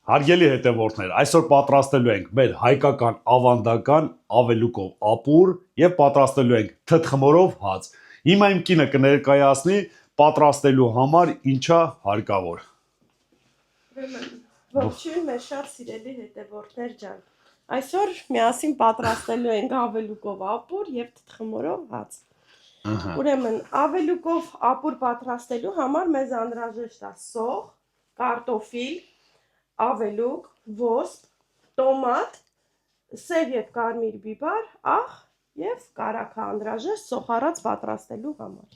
Հարգելի հետևորդներ, այսօր պատրաստելու ենք մեր հայկական ավանդական ավելուկով ապուր եւ պատրաստելու ենք թթխմորով հաց։ Հիմա իմ կինը կներկայացնի պատրաստելու համար ինչա հարկավոր։ Ողջույն մեր շատ սիրելի հետևորդներ ջան։ Այսօր միասին պատրաստելու ենք ավելուկով ապուր եւ թթխմորով հաց։ Ուրեմն ավելուկով ապուր պատրաստելու համար մեզ անհրաժեշտ է սոխ, կարտոֆիլ, ավելուկ, ոսպ, տոմատ, սև եւ կարմիր բիբար, աղ եւ կարագ անհրաժեշտ սոխառած պատրաստելու համար։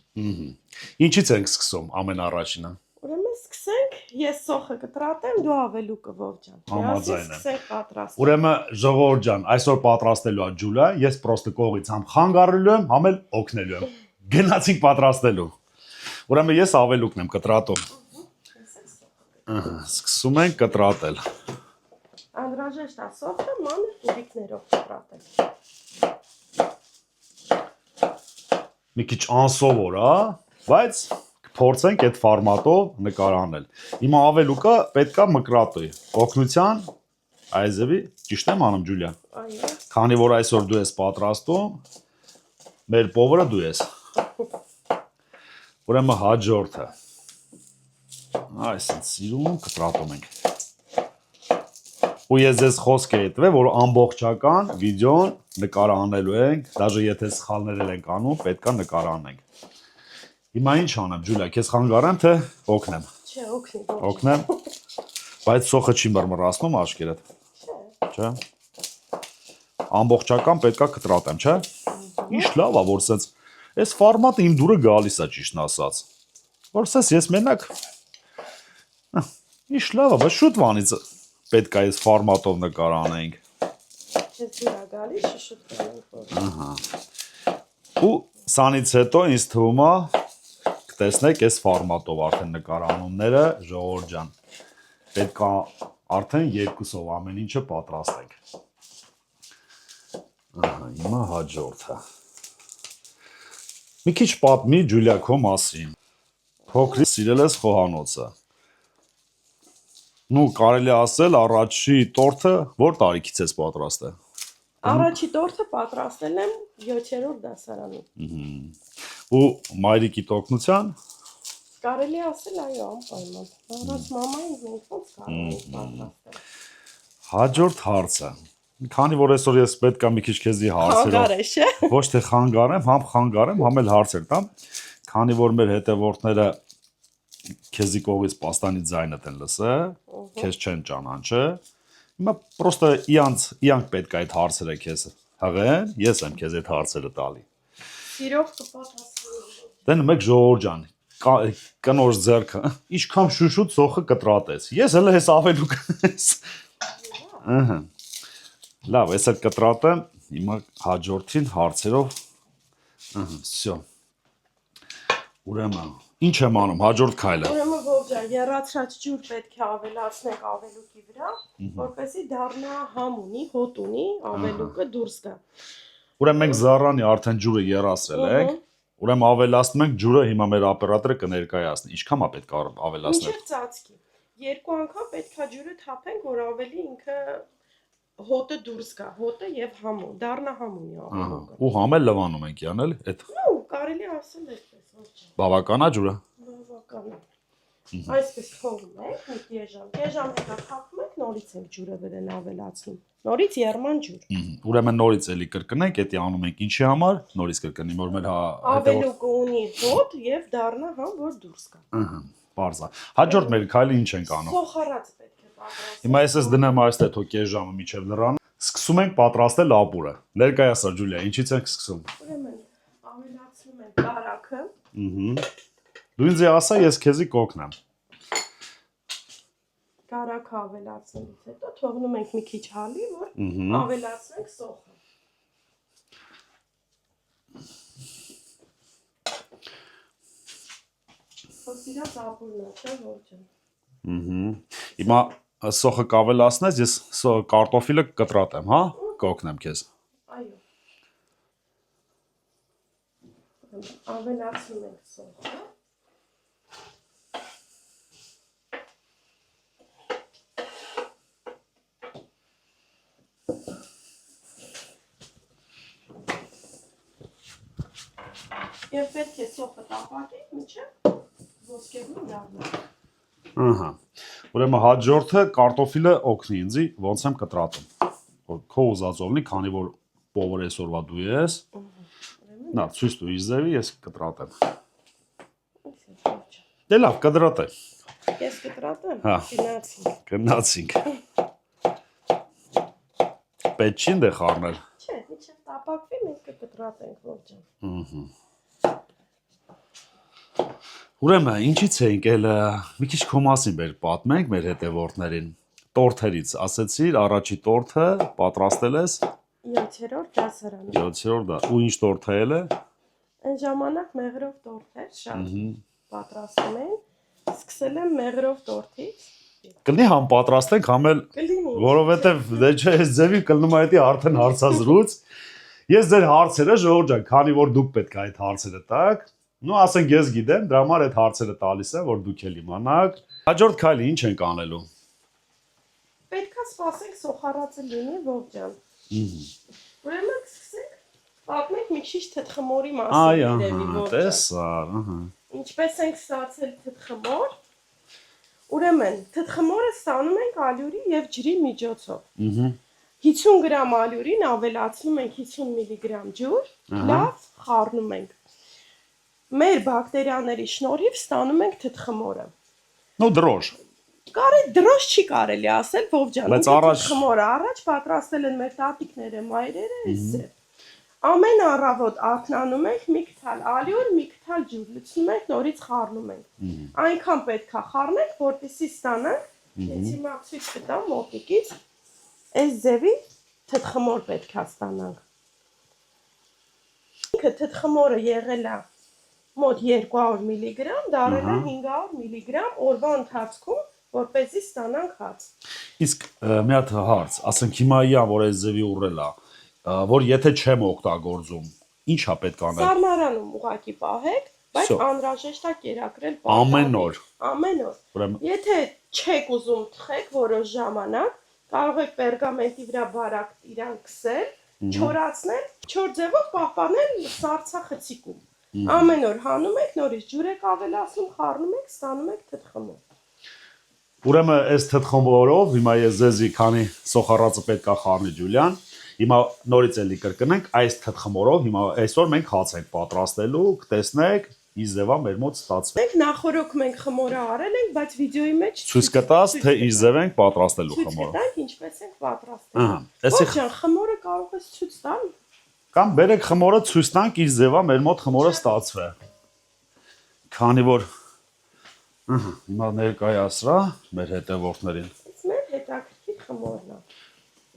Ինչից ենք սկսում ամենառաջինը։ Ուրեմն սկսենք, ես սոխը կտրատեմ, դու ավելուկը ով ջան։ Համաձայն եմ։ Սկսենք պատրաստել։ Ուրեմն ժողովուրդ ջան, այսօր պատրաստելու է Ջուլիա, ես պրոստը կողից համ խանգարելու եմ, համ էլ օգնելու եմ։ Գնացինք պատրաստելու։ Ուրեմն ես ավելուկն եմ կտրատում։ Սկսում ենք կտրատել։ Անհրաժեշտ է սոխը մանր կուբիկներով կտրատել։ Մի քիչ անսովոր է, բայց փորձենք այդ ֆորմատով նկարանել։ Հիմա ավելուկը պետքա մկրատի։ Օգնության այզևի ճիշտ եմ անում Ջուլիա։ Այո։ Քանի որ այսօր դու ես պատրաստում, մեր փողերը դու ես։ Ուրեմն հաջորդը։ Այսինքն սիրուն կտրատում ենք։ Ու ես ձեզ խոսք է հետվել, որ ամբողջական վիդեոն նկարանելու ենք, դաժե եթե սխալներ ենք անում, պետքա նկարանենք։ Հիմա ինչ անեմ, Ջուլիա, քեզ խանգարեմ, թե օգնեմ։ Չէ, օգնի։ Օգնեմ։ Բայց սոխը չի մռմռացնում աչքերդ։ Չէ։ Ամբողջական պետքա կտրատեմ, չէ։ Ինչ լավ է, որ սենց այս ֆորմատը իմ դուրը գալիս է ճիշտն ասած։ Որ սենց ես մենակ Ինչ լավ է, բայց շուտ վանից պետք է այս ֆորմատով նկարանենք։ Ես դուր է գալիս, շուտ Ահա։ Ու սանից հետո ինձ թվում է կտեսնեք այս ֆորմատով արդեն նկարանումները, ժողովուրդ ջան։ Պետք է արդեն երկուսով ամեն ինչը պատրաստենք։ Ահա, հիմա հաջորդը։ Մի քիչ պատմի Ջուլիա քո մասին։ Փոքրից սիրել ես խոհանոցը։ Ну, կարելի ասել առաջի տորթը որ տարիքից ես պատրաստել։ Առաջի տորթը պատրաստել եմ 7-րդ դասարանում։ Ու մայրիկի օգնության Կարելի ասել այո, անպայման։ Առանց մամայի մենք ոնց կարող ենք պատրաստել։ հաջորդ հարցը։ Քանի որ այսօր ես պետք է մի քիչ քեզի հարցերով Խանգարես, չէ՞։ ոչ թե խանգարեմ, համ էլ հարցեր տամ, քանի որ մեր հետևորդները քեզի կողից պաստանի ձայնդ են լսել, քեզ չեն ճանաչը։ Հիմա պրոստը իանք պետք է այդ հարցերը քեզ հղեն, ես եմ քեզ այդ հարցերը տալի։ Սիրով կպատասխանեմ։ Դե մեկ ժողովուրդ ջան, կնոջ ձեռքը, ինչքան շուշուտ սոխը կտրատես։ Ես հələ ես ավելուկ ես։ Ահա։ Լավ, ես այդ կտրատեմ, հիմա հաջորդին հարցերով։ Ահա, всё։ Ուրեմն, ինչ եմ անում, հաջորդ քայլը։ Ուրեմն ողջան, եռացրած ջուր պետք է ավելացնենք ավելուկի վրա, որպեսզի դառնա համ ունի, հոտ ունի, ավելուկը դուրս գա։ Ուրեմն մենք զառանի արդեն ջուրը եռացրել ենք։ Ուրեմն ավելացնում ենք ջուրը, հիմա մեր օպերատորը կներկայացնի։ Ինչքան է պետք ավելացնել։ Մինչև ծածկի։ Երկու անգամ պետք է ջուրը թափենք, որ ավելի ինքը հոտը դուրս գա, հոտը եւ համը, դառնա համ ունի ավելուկը։ Ու համ էլ լվանում ենք յանել, այդ։ Ու կարելի ասել այդպես, ոչ։ Բավական է ջուրը։ Բավական է։ Այսպես թողում ենք մի կեժամ հետո թափում ենք, նորից ենք ջուրը վրան ավելացնում։ Նորից երման ջուր։ Ուրեմն նորից էլի կրկնենք, դա անում ենք ինչի համար, նորից կրկնի, որ մեր ավելուկը ունի հոտ եւ դառնա համ որ դուրս գա։ Ահա, բարձ է։ Հաջորդ մեր քայլը ինչ ենք անում։ Սոխառած պետք է պատրաստել։ Հիմա ես դնեմ այստեղ թո կեժամը միջև լրան։ Սկսում ենք պատրաստել ապուրը։ Ներկայացա Ջուլիա, ինչից ենք սկսում։ Ուրեմն ավելացնում ենք կարագը։ Դու ինձ ասա, ես քեզի կօգնեմ։ Կարագը ավելացնելուց հետո թողնում ենք մի քիչ հալի, որ ավելացնենք սոխը։ Սիրած ապուրն է, չէ՞ ողջան։ Հիմա սոխը կավելացնես, ես կարտոֆիլը կտրատեմ, հա? Կօգնեմ քեզ։ Այո։ Ավելացնում ենք սոխը։ Եվ պետք է սոխը տապակի, մինչև ոսկերուն դառնա։ Ահա։ Ուրեմն հաջորդը կարտոֆիլը օգնի ինձի ոնց եմ կտրատում։ Որ քո ուզածովնի, քանի որ պովեր այսօրվա դու ես։ Նա ցույց տու իզեվի, ես կտրատեմ։ Դե լավ, կտրատե։ Ես կտրատեմ։ Հա։ Գնացինք։ Գնացինք։ Պետք չի դե խառնել։ Չէ, մինչև տապակվի մենք կկտրատենք ողջան։ Ահա։ Ուրեմն ինչից էինք էլ մի քիչ քո մասին մեր պատմենք մեր հետևորդներին։ Տորթերից ասեցիր, առաջի տորթը պատրաստել ես 7-րդ դասարանում։ 7-րդ դա։ Ու ինչ տորթ է ելը։ Այն ժամանակ մեղրով տորթ էր, շատ պատրաստում են։ Սկսել եմ մեղրով տորթից։ Կլինի համ պատրաստենք, համ էլ Կլինի։ որովհետև դե չէ, այս ձևի կլնում է դա արդեն հարցազրույց։ Ես ձեր հարցերը ժողովուրդ ջան, քանի որ դուք պետք է այդ հարցերը տաք, նո ասենք ես գիտեմ, դրա համար այդ հարցերը տալիս եմ, որ դուք էլ իմանաք։ Հաջորդ քայլը ինչ ենք անելու։ Պետքա սպասենք սոխարածը լինի ողջան։ Ուրեմն սկսենք պատմենք մի քիչ թթխմորի Այ, մասին ահա, ողջան։ տեսար, ահա։ Ինչպես ենք ստացել թթխմոր։ Ուրեմն թթխմորը ստանում ենք ալյուրի եւ ջրի միջոցով։ 50 գրամ ալյուրին ավելացնում ենք 50 միլիգրամ ջուր, լավ խառնում ենք։ Մեր բակտերիաների շնորհիվ ստանում ենք թթխմորը։ Ну дрожь։ Դրոշ չի կարելի ասել, ողջան։ Բայց առաջ թթխմորը առաջ պատրաստել են մեր տատիկները, մայրերը, էսե։ Ամեն առավոտ արթնանում ենք, մի քթալ ալյուր, մի քթալ ջուր լցնում ենք, նորից խառնում ենք։ Այնքան պետքա խառնենք, որպեսզի ստանանք, ես հիմա ցույց կտամ մոտիկից, այս ձևի թթխմոր պետքա ստանանք։ Ինքը թթխմորը եղել է մոտ 200 միլիգրամ, դառել է 500 միլիգրամ օրվա ընթացքում, որպեսզի ստանանք հաց։ Իսկ մի հատ հարց, ասենք հիմա իա որ այս ձևի ուռել է, որ եթե չեմ օգտագործում, ի՞նչ է պետք անել։ Սառնարանում ուղակի պահեք, բայց անհրաժեշտ է կերակրել ամեն օր։ Ամեն օր։ Եթե չեք ուզում թխեք որոշ ժամանակ, կարող եք պերգամենտի վրա բարակ իրան քսել, չորացնել, չոր ձևով պահպանել սառցախցիկում։ Ամեն օր հանում եք, նորից ջուր եք ավելացնում, խառնում եք, ստանում եք թթխմոր։ Ուրեմն այս թթխմորով հիմա ես ձեզի քանի սոխարածը պետք է խառնի Ջուլիան, հիմա նորից էլի կրկնենք այս թթխմորով, հիմա այսօր մենք հաց ենք պատրաստելու, կտեսնեք, իզևա մեր մոտ ստացվում։ Մենք նախորոք մենք խմորը արել ենք, բայց վիդեոյի մեջ ցույց կտաս, թե իզև ենք պատրաստելու ցույց խմորը։ կտանք ինչպես ենք պատրաստել։ Ահա, էսի Ողջան, խմորը կարող ես ցույց տալ։ կամ բերեք խմորը ցույց տանք, իզևա մեր մոտ խմորը ստացվի։ Քանի որ հիմա ներկայացրա մեր հետևորդներին։ Այս մեր հետաքրքիր խմորն է։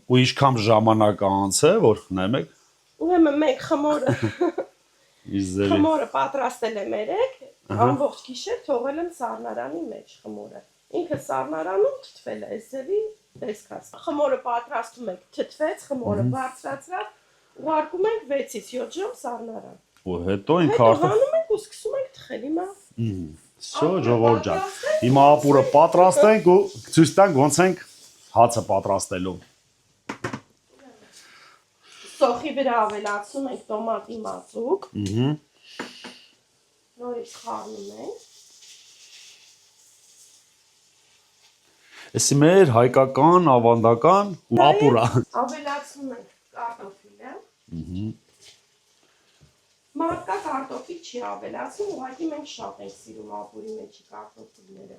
Ու ինչքան ժամանակ անց է, որ նայեք։ Ուրեմն մենք խմորը Իզևի։ խմորը պատրաստել եմ 3, ամբողջ գիշեր թողել եմ սառնարանի մեջ խմորը։ Ինքը սառնարանում թթվել է, այս ձևի տեսքաս։ Խմորը պատրաստում ենք, թթվեց, խմորը բարձրացրավ, ուղարկում ենք 6-ից 7 ժամ սառնարան։ Ու հետո ինքը Հետո արդեն հանում ենք ու սկսում ենք թխել հիմա։ Всё, ժողովուրդ ջան։ Հիմա ապուրը պատրաստենք ու ցույց տանք ոնց ենք հացը պատրաստելու։ Սոխի վրա ավելացնում ենք տոմատի մածուկ։ Նորից խառնում ենք։ Էսի մեր հայկական, ավանդական ու ապուրա։ Ավելացնում ենք կարտոֆիլը։ Մարդկա կարտոֆիլ չի ավելացնում, ուղղակի մենք շատ ենք սիրում ապուրի մեջի կարտոֆիլները։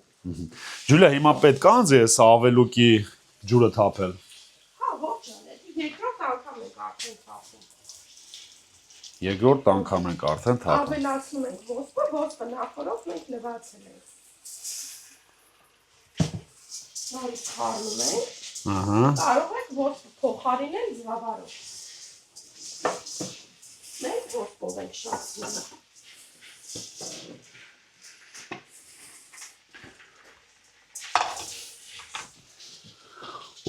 Ջուլիա, հիմա պետք է անձի էս ավելուկի ջուրը թափել։ Հա, ողջան, երկրորդ անգամ ենք արդեն թափում։ Երկրորդ անգամ ենք արդեն թափում։ Ավելացնում ենք ոսպը նախորդ մենք լվացել ենք։ Նորից խառնում ենք։ Ահա։ Կարող եք ոսպը փոխարինել զավարով։ Մենք ոսպով ենք շատ սիրում։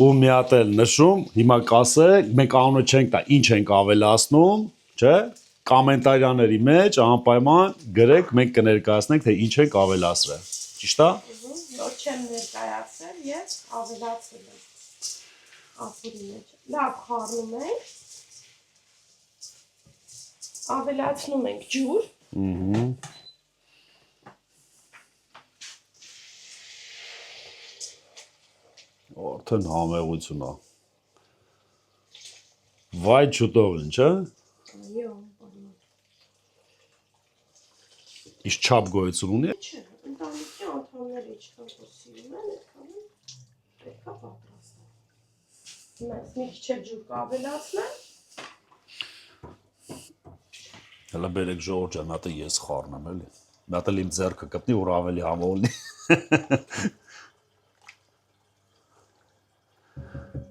Ու մի հատ էլ նշում, հիմա կասեք, մենք անունը չենք տա, ինչ ենք ավելացնում, չէ՞։ Կոմենտարիաների մեջ անպայման գրեք, մենք կներկայացնենք, թե ինչ ենք ավելացրել։ Ճիշտ է։ Ոչ չեմ ներկայացրել, ես ավելացել եմ։ ապուրի մեջ։ Լավ խառնում ենք։ Ավելացնում ենք ջուր։ Արդեն համեղություն է։ Վայ չուտով ինչ, է։ Այո, բանալ։ Իշ չապ գոյություն ունի։ Չէ, ընտանիքի անդամները ինչքան որ սիրում են, այդքան պետք է պատրաստել։ Հիմա մի քիչ ջուր կավելացնեմ։ Հələ բերեք Ժողովուրդ ջան, հատը ես խառնեմ էլի։ Մի հատ էլ իմ ձեռքը կպնի, որ ավելի համով լինի։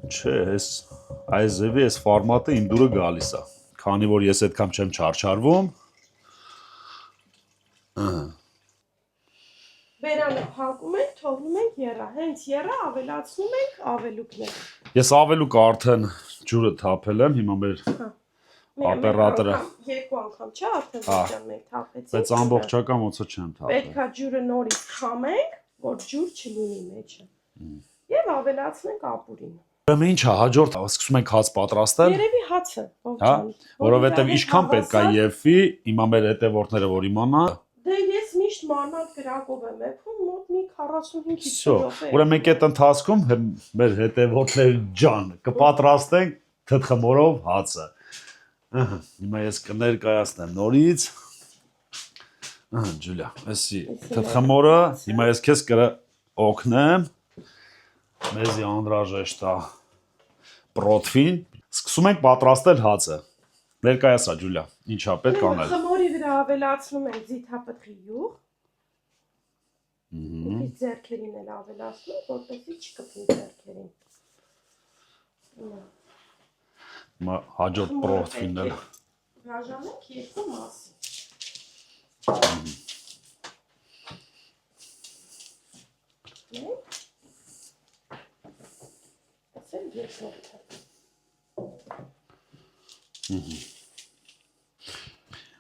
Չէ, այս ձևի այս ֆորմատը իմ դուրը գալիս է։ Քանի որ ես այդքան չեմ չարչարվում։ Բերանը փակում ենք, թողնում ենք եռա։ Հենց եռա ավելացնում ենք ավելուկներ։ Ես ավելուկ արդեն ջուրը թափել եմ, հիմա մեր օպերատորը երկու անգամ չէ, արդեն ոչան մենք թափեցինք։ Բայց ամբողջական ոնց չեմ թափել։ Պետքա ջուրը նորից խամենք, որ ջուր չլինի մեջը։ Եվ ավելացնենք ապուրին։ Ուրեմն ի՞նչ է հաջորդ, սկսում ենք հաց պատրաստել։ Երևի հացը, հա, որովհետև ինչքան պետք է եփվի, հիմա մեր հետևորդները որ իմանա։ Դե ես միշտ մանրատ գրակով եմ եփում, մոտ մի 45-ից րոպե։ Ուրեմն մենք այդ ընթացքում մեր հետևորդներ ջան կպատրաստենք թթխմորով հացը։ Հիմա ես կներկայացնեմ նորից։ Ջուլիա, էսի թթխմորը, հիմա ես քեզ կօգնեմ։ Մեզի անհրաժեշտ է պրոթեին։ Սկսում ենք պատրաստել հացը։ Ներկայացրա Ջուլիա, ինչա պետք անել։ Խմորի վրա ավելացնում ենք ձիթապտղի յուղ։ Մի ձեռքերին էլ ավելացնում, որպեսզի չկպնի ձեռքերին։ Հիմա հաջորդ պրոթեինն էլ բաժանենք երկու մասի։ Ասել երկրորդը։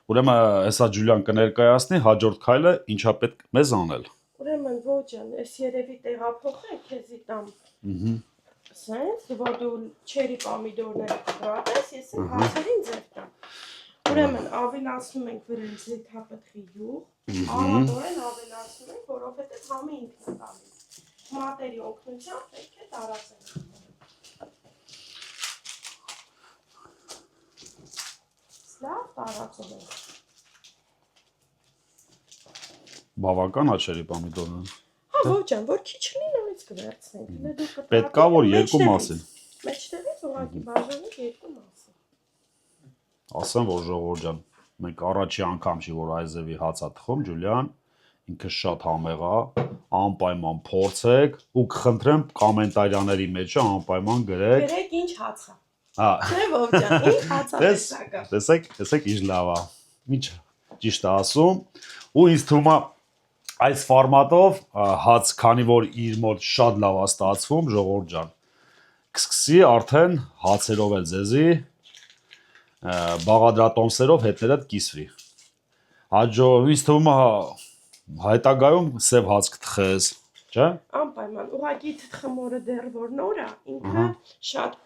Ուրեմն հեսա Ջուլիան կներկայացնի հաջորդ քայլը ինչա պետք մեզ անել։ Ուրեմն ոչ ջան, այս երևի տեղափոխենք քեզի տամ։ Սենց, որ դու չերի պամիդորները կտրատես, ես էլ հացերին ձեր տամ։ Ուրեմն ավելացնում ենք վրան ձիթապտղի յուղ, արագորեն ավելացնում ենք, որովհետև համը ինքն է տալիս։ Մատերի օգնությամբ պետք է տարածենք։ Լավ տարածում ենք։ Բավական է չերի պամիդորը։ Հա ոչ ջան, որ քիչ լինի նորից կվերցնենք։ Պետքա որ երկու մասին։ Մեջտեղից ուղղակի բաժանենք երկու մասի։ Ասեմ որ Ժողովուրդ ջան, մենք առաջի անգամ չի որ այս ձևի հաց է թխում Ջուլիան, ինքը շատ համեղ է, անպայման փորձեք ու կխնդրեմ կոմենտարիաների մեջ անպայման գրեք։ Գրեք ինչ հաց է։ Հա։ Չէ՞ ոչ ջան, ինչ հաց է տեսակա։ Տեսեք ինչ լավ է։ Ինչ ճիշտ է ասում ու ինձ թվում է այս ֆորմատով հաց, քանի որ իր մոտ շատ լավ է ստացվում, Ժողովուրդ ջան, կսկսի արդեն հացերով էլ ձեզի բաղադրատոմսերով հետներդ կիսվի։ Հաջո ինձ թվում է հայտագայում սև հաց կթխես, չէ՞։ Անպայման, ուղղակի թխմորը դեռ որ նոր է, ինքը շատ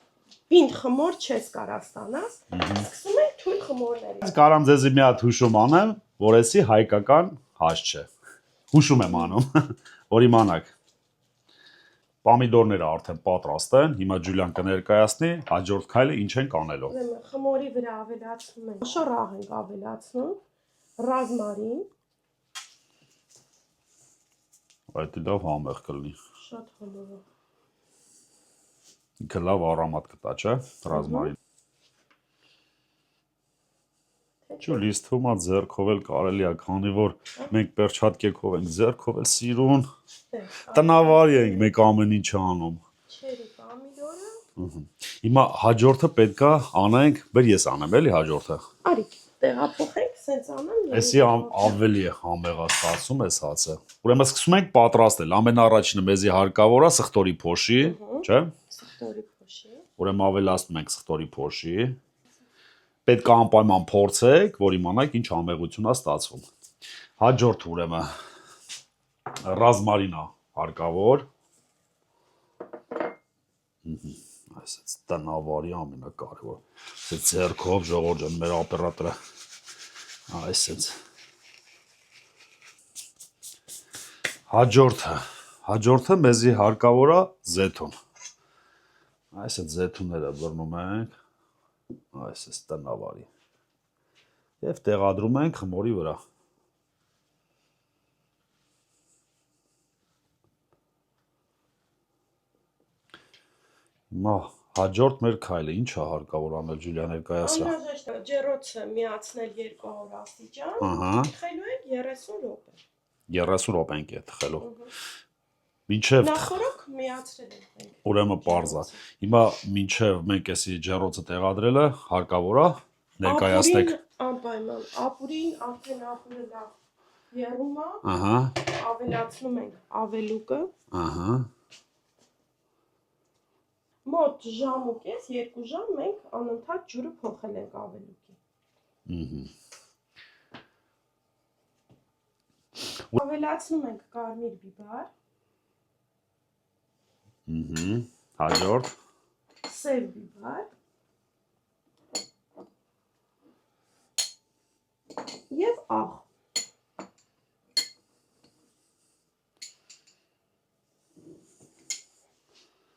պինդ խմոր չես կարա ստանաս։ Սկսում ենք թույլ խմորներից։ Կարամ ձեզի մի հատ հուշում անեմ, որ էսի հայկական հաց չէ։ Հուշում եմ անում, որ իմանաք։ Պամիդորները արդեն պատրաստ են, հիմա Ջուլիան կներկայացնի հաջորդ քայլը ինչ ենք անելու։ Ուրեմն խմորի վրա ավելացնում ենք, շորաղ ենք ավելացնում, ռազմարին։ Այդ լավ համեղ կլինի։ Շատ համեղ։ Ինքը լավ առամատ կտա, չէ՞, ռազմարին։ Ջուլիս թվում է ձեռքով էլ կարելի է, քանի որ մենք պերչաթկեքով ենք ձեռքով էլ սիրուն։ Տնավարի ենք մենք ամեն ինչ անում։ Չերի պամիդորը։ Հիմա հաջորդը պետքա անենք, բեր ես անեմ, էլի հաջորդը։ Արի, տեղափոխենք, սենց անեմ։ Էսի ավելի է համեղա ստացում էս հացը։ Ուրեմն սկսում ենք պատրաստել։ Ամենառաջինը մեզի հարկավոր է սխտորի փոշի, չէ՞։ Սխտորի փոշի։ Ուրեմն ավելացնում ենք սխտորի փոշի։ Պետք է անպայման փորձեք, որ իմանաք ինչ համեղություն է ստացվում։ Հաջորդ ուրեմն ռազմարին է հարկավոր։ Այսպես տնավարի ամենակարևոր։ Այս ձեռքով ժողովուրդ ջան, մեր օպերատորը այսպես հաջորդը մեզի հարկավոր է զեթուն։ Այսպես զեթունները բռնում ենք այսպես տնավարի եւ տեղադրում ենք խմորի վրա։ Հիմա հաջորդ մեր քայլը ի՞նչ է հարկավոր անել Ջուլիա ներկայացրա։ Անհրաժեշտ է ջեռոցը միացնել 200 աստիճան, թխելու ենք 30 րոպե։ 30 րոպե ենք թխելու։ Մինչև նախորդ միացրել ենք։ Ուրեմն պարզ է։ Հիմա մինչև մենք էսի ջեռոցը տեղադրելը հարկավոր է ներկայացնեք։ Անպայման, ապուրին արդեն ապուրը լավ եռում է։ Ավելացնում ենք ավելուկը։ Մոտ ժամ ու կես, 2 ժամ մենք անընդհատ ջուրը փոխել ենք ավելուկի։ Ավելացնում ենք կարմիր բիբար։ Հաջորդ Սև բիբար։ Եվ աղ։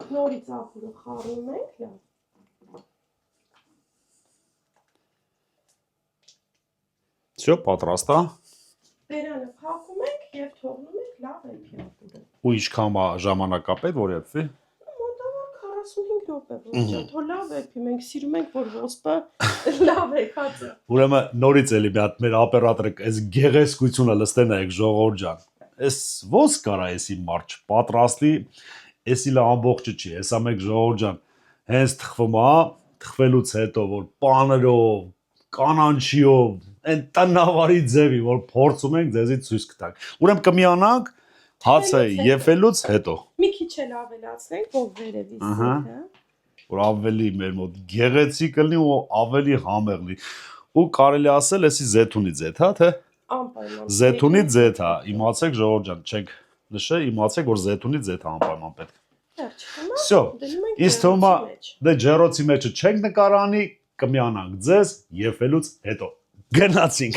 Նորից ապուրը խառնում ենք լավ։ Всё, պատրաստ է։ Բերանը փակում ենք եւ թողնում ենք լավ էլի ապուրը։ Ու ինչքան ժամանակ է պետք որ եփվի։ Մոտավոր 45 րոպե, ոչ թո լավ էլի, մենք սիրում ենք որ ոսպը լավ է քածը։ Ուրեմն նորից էլի մի հատ մեր օպերատորը այս գեղեցկությունը լստենայեք ժողովուրդ ջան։ Այս ոնց կարա էսի մարդ պատրաստի, էսի լա ամբողջը չի, հեսա մեկ ժողովուրդ ջան, հենց թխվում է, թխվելուց հետո որ պաներով, կանանչիով, այն տնավարի ձևի, որ փորձում ենք ձեզի ցույց կտանք։ Ուրեմն կմիանանք հացը եփելուց հետո։ Մի քիչ էլ ավելացնենք, որ վերևից զեթը, որ ավելի մեր մոտ գեղեցիկ լինի ու ավելի համեղ լինի։ Ու կարելի ասել էսի զեթունի ձեթ, հա, թե անպայման։ Զեթունի ձեթ, հա, իմացեք ժողովուրդ ջան, չեք նշե, իմացեք որ զեթունի ձեթ անպայման պետք։ Всё, իսկ թվում է դե ջեռոցի մեջը չենք նկարանի, կմիանանք ձեզ եփելուց հետո։ Գնացինք։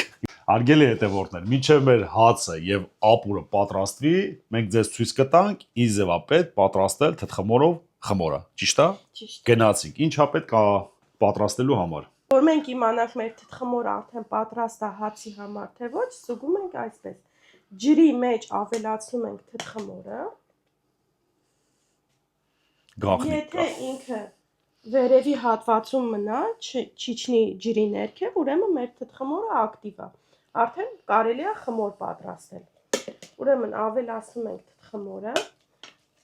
Հարգելի հետևորդներ, մինչև մեր հացը եւ ապուրը պատրաստվի, մենք ձեզ ցույց կտանք ինչ ձև է պետք պատրաստել թթխմորով խմորը։ Ճիշտ է։ Ճիշտ։ Գնացինք։ Ինչ է պետք պատրաստելու համար։ Որ մենք իմանանք մեր թթխմորը արդեն պատրաստ է հացի համար, թե ոչ, ստուգում ենք այսպես։ Ջրի մեջ ավելացնում ենք թթխմորը։ Գախնիկ։ Եթե ինքը վերևի հատվածում մնա, չիջնի ջրի ներքև, ուրեմն մեր թթխմորը ակտիվ է։ Արդեն կարելի է խմոր պատրաստել։ Ուրեմն ավելացնում ենք թթխմորը։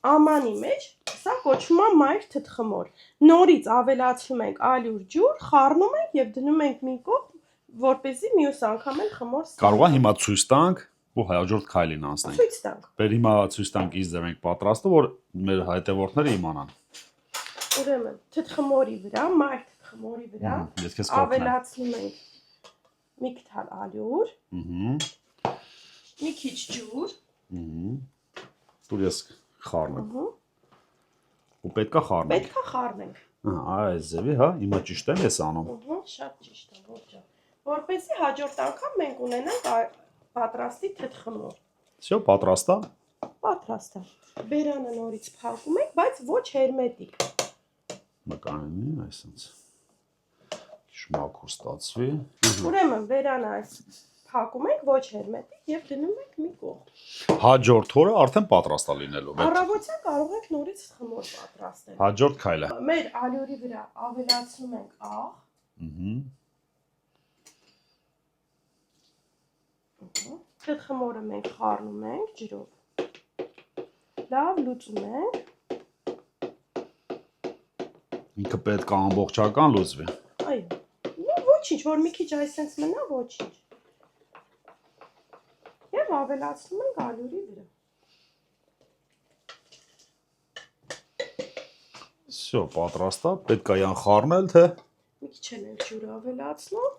Ամանի մեջ սա կոչվում է մայր թթխմոր։ Նորից ավելացնում ենք ալյուր ջուր, խառնում ենք եւ դնում ենք մի կողմ, որպեսզի մյուս անգամ էլ խմոր ստանանք։ Կարող է հիմա ցույց տանք ու հաջորդ քայլին անցնենք։ Ցույց տանք։ Բեր հիմա ցույց տանք ինչ ձև ենք պատրաստում, որ մեր հետևորդները իմանան։ Ուրեմն թթխմորի վրա, մայր թթխմորի վրա ավելացնում ենք մի քթալ ալյուր, մի քիչ ջուր, Դուր ես խառնեմ։ Ու պետքա խառնենք։ պետք է խառնենք։ Այս ձևի, հա, հիմա ճիշտ եմ ես անում։ Շատ ճիշտ է, ողջա։ Որպեսզի հաջորդ անգամ մենք ունենանք պատրաստի թթխմոր։ Всё, պատրաստ է։ Պատրաստ է։ Բերանը նորից փակում ենք, բայց ոչ հերմետիկ։ Մկանինի, այսպես։ Շմակուր ստացվի։ Ուրեմն բերանը այս փակում ենք ոչ հերմետիկ եւ դնում ենք մի կողմ։ Հաջորդ օրը արդեն պատրաստ է լինելու։ Առավոտյան կարող ենք նորից խմոր պատրաստել։ Հաջորդ քայլը։ Մեր ալյուրի վրա ավելացնում ենք աղ։ Թթխմորը մենք խառնում ենք ջրով։ Լավ լուծում ենք։ Ինքը պետք է ամբողջական լուծվի։ Այո։ Ոչինչ, որ մի քիչ այսպես մնա, ոչինչ։ Եվ ավելացնում ենք ալյուրի վրա։ Всё, պատրաստ է, պետք է յան խառնել, թե։ Մի քիչ էլ ենք ջուր ավելացնում։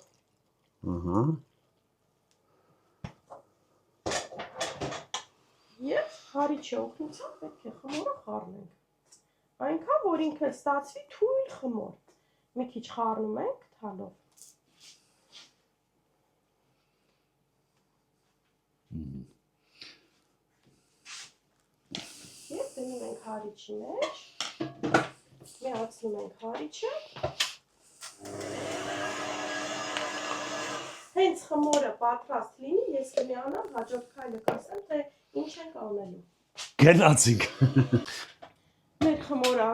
Եվ հարիչի օգնությամբ պետք է խմորը խառնենք։ Այնքան որ ինքը ստացվի թույլ խմոր։ Մի քիչ խառնում ենք թալով։ Եվ դնում ենք հարիչի մեջ։ Միացնում ենք հարիչը։ Հենց խմորը պատրաստ լինի, ես կմիանամ հաջորդ քայլը կասեմ, թե ինչ ենք անելու։ Գնացինք։ Մեր խմորը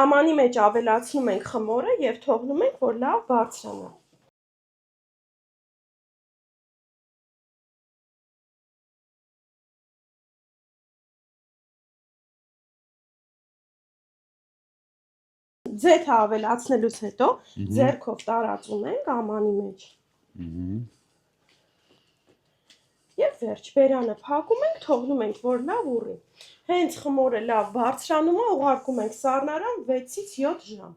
ամանի մեջ ավելացնում ենք խմորը եւ թողնում ենք, որ լավ բարձրանա։ Ձեթը ավելացնելուց հետո ձեռքով տարածում ենք ամանի մեջ։ Եվ վերջ, բերանը փակում ենք, թողնում ենք, որ լավ ուռի։ Հենց խմորը լավ բարձրանում է, ուղարկում ենք սառնարան 6-ից 7 ժամ։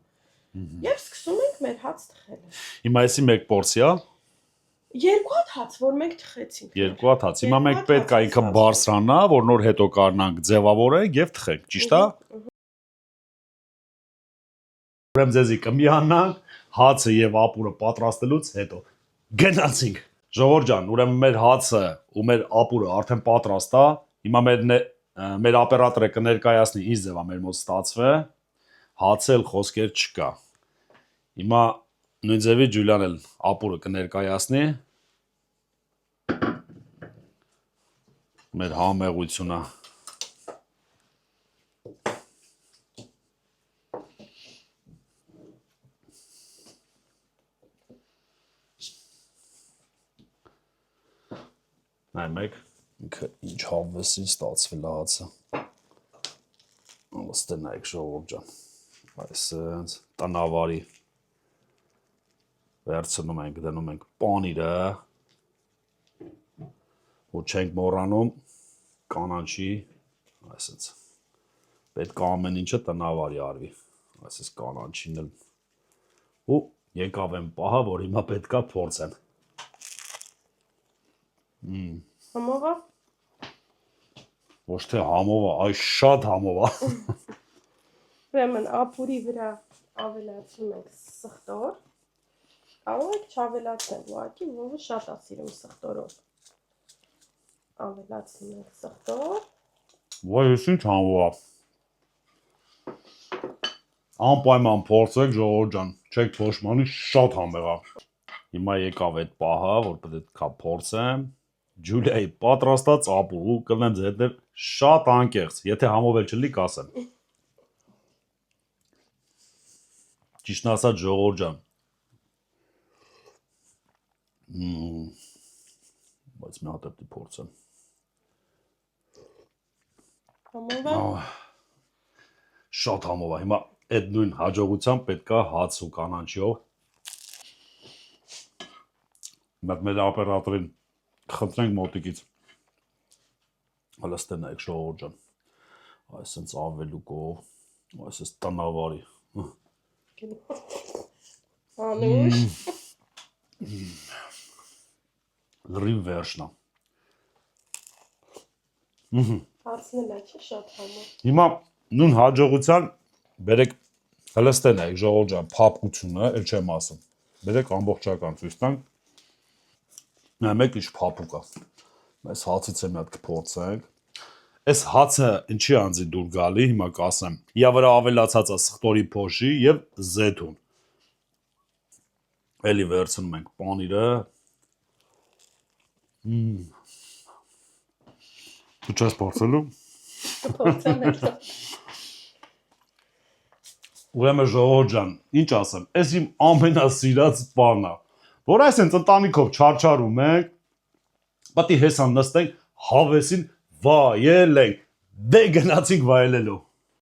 Եվ սկսում ենք մեր հաց թխելը։ Հիմա էսի մեկ պորցիա։ Երկու հատ հաց, որ մենք թխեցինք։ Երկու հատ հաց։ Հիմա մենք պետք է ինքը բարձրանա, որ նոր հետո կարնանք ձևավորենք եւ թխենք, ճիշտ է։ Ուրեմն ձեզի կմիանանք հացը եւ ապուրը պատրաստելուց հետո։ Գնացինք։ Ժողովուրդ ջան, ուրեմն մեր հացը ու մեր ապուրը արդեն պատրաստ է։ Հիմա մեր օպերատորը կներկայացնի ինչ ձև է մեր մոտ ստացվել։ Հացել խոսքեր չկա։ Հիմա նույն ձևի Ջուլիան էլ ապուրը կներկայացնի։ Մեր համեղությունը։ Նայեք, ինքը ինչ հավեսին ստացվել է հացը։ Ըստ նայեք ժողովուրդ ջան։ Այսպես տնավարի վերցնում ենք, դնում ենք պանիրը, որ չենք մոռանում կանաչի, այսպես պետք է ամեն ինչը տնավարի արվի, այսպես կանաչին էլ ու եկավ են պահը, որ հիմա պետք է փորձեմ։ Համովա։ Ոչ թե համովա, այ շատ համովա։ Ուրեմն ապուրի վրա ավելացնում ենք սխտոր։ Կարող եք չավելացնել, ուղղակի ովը շատ է սիրում սխտորով։ Ավելացնում ենք սխտոր։ Ոայ, ես ինչ համովա։ Անպայման փորձեք ժողովուրդ ջան, չեք փոշմանի, շատ համեղ է։ Հիմա եկավ այդ պահը, որ պետք է փորձեմ։ Ջուլիայի պատրաստած ապուրը կլնեմ ձեզ հետ շատ անկեղծ, եթե համովել չլի կասեմ։ Ճիշտն ասած ժողովուրդ ջան։ Բայց մի հատ պետք է փորձեմ։ Համովա։ Շատ համով է։ Հիմա այդ նույն հաջողությամբ պետք է հաց ու կանաչիով։ Մեր օպերատորին խնդրենք մոտիկից։ Հələ նայեք ժողովուրդ ջան։ Այսպես ավելուկով, այսպես տնավարի։ Անուշ։ Լրիվ վերջնա։ Հարցնել է չէ շատ համով։ Հիմա նույն հաջողության բերեք հələ նայեք ժողովուրդ ջան, փափկությունը, էլ չեմ ասում։ Բերեք ամբողջական ցույց տանք։ Նա մեկ ինչ փափուկ է։ Այս հացից է մի հատ կփորձենք։ Այս հացը ինչի անձի դուր գալի, հիմա կասեմ։ Իա վրա ավելացած է սխտորի փոշի եւ զեթուն։ Էլի վերցնում ենք պանիրը։ Դու չես փորձելու։ Փորձեմ հետո։ Ուրեմն ժողովուրդ ջան, ինչ ասեմ, այս իմ ամենասիրած բանն է, որ այսպես ընտանիքով չարչարում ենք, պատի հեսան նստենք, հավեսին վայելենք, դե գնացինք վայելելու։